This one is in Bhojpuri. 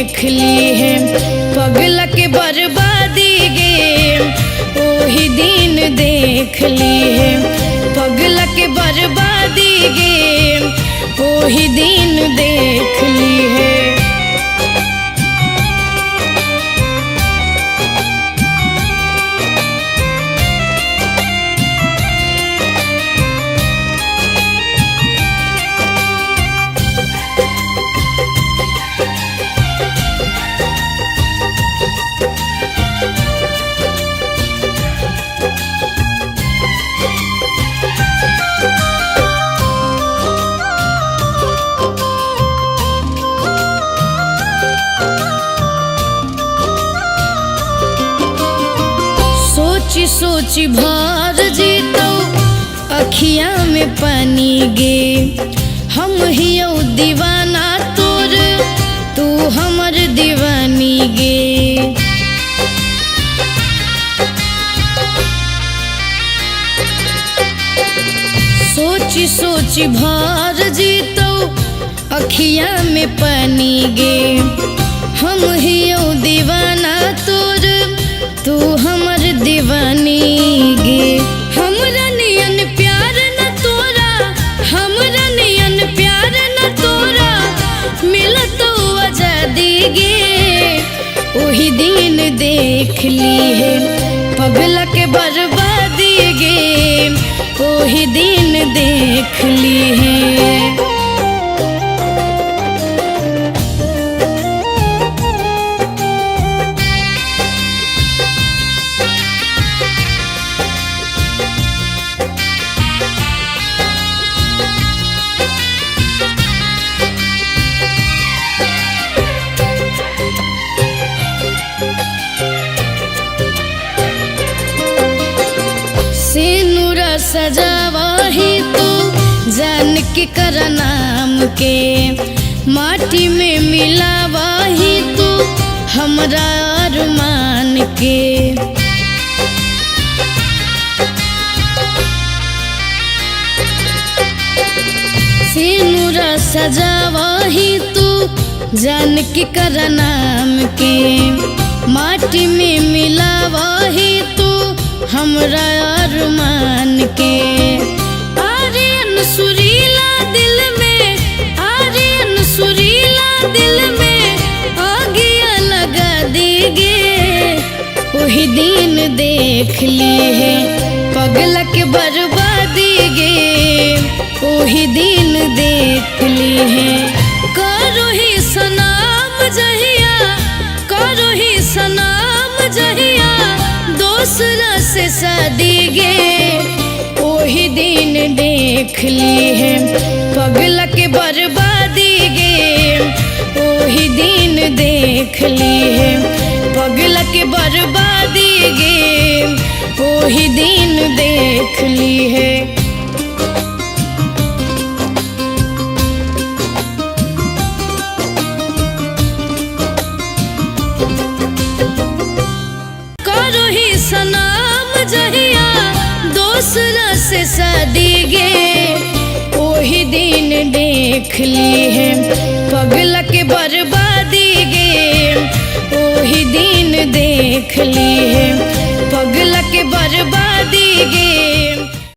देख ली है। पगला के बर्बादी गे ओही दिन देख ली है। पगला के बर्बादी गे ओही दिन देख ली है। सोची सोची भर जीतो अखिया में पानी गे। हम हियो दीवाना तोर तू हमर दीवानी गे। सोची सोची भर जीतो अखिया में पानी गे। हम हियो दीवाना तोर तू हमर दीवानी गे। हमरा नियन प्यार न तोरा, हमरा नियन प्यार न तोरा मिलत आजादी गे ओही दिन देख ली है। पगला के बर्बादी गे ओही दिन देख ली है। सिनुरा सजावाही तू जान के कर नाम के। माटी में मिलावाही तू हमरा अरमान के। सिनुरा सजावाही तू जान के कर नाम के। माटी में मिलावाही तू हमरा अरमान के। आर्यन सुरीला दिल में, आर्यन सुरीला दिल में आगिया लगा देगे वही दिन देख ली है। पगला के बर्बादी गे वही दिन देख ली है। करो ही सनाम जहिया, करो ही सनाम जहिया दूसरा से शादी गे ओही दिन देख ली है। पगला के बर्बादी गे ओही दिन देख ली है। पगला के बर्बादी गे ओही दिन देख ली है। सनाम जहिया दूसरा से शादी गे ओही दिन देख ली है।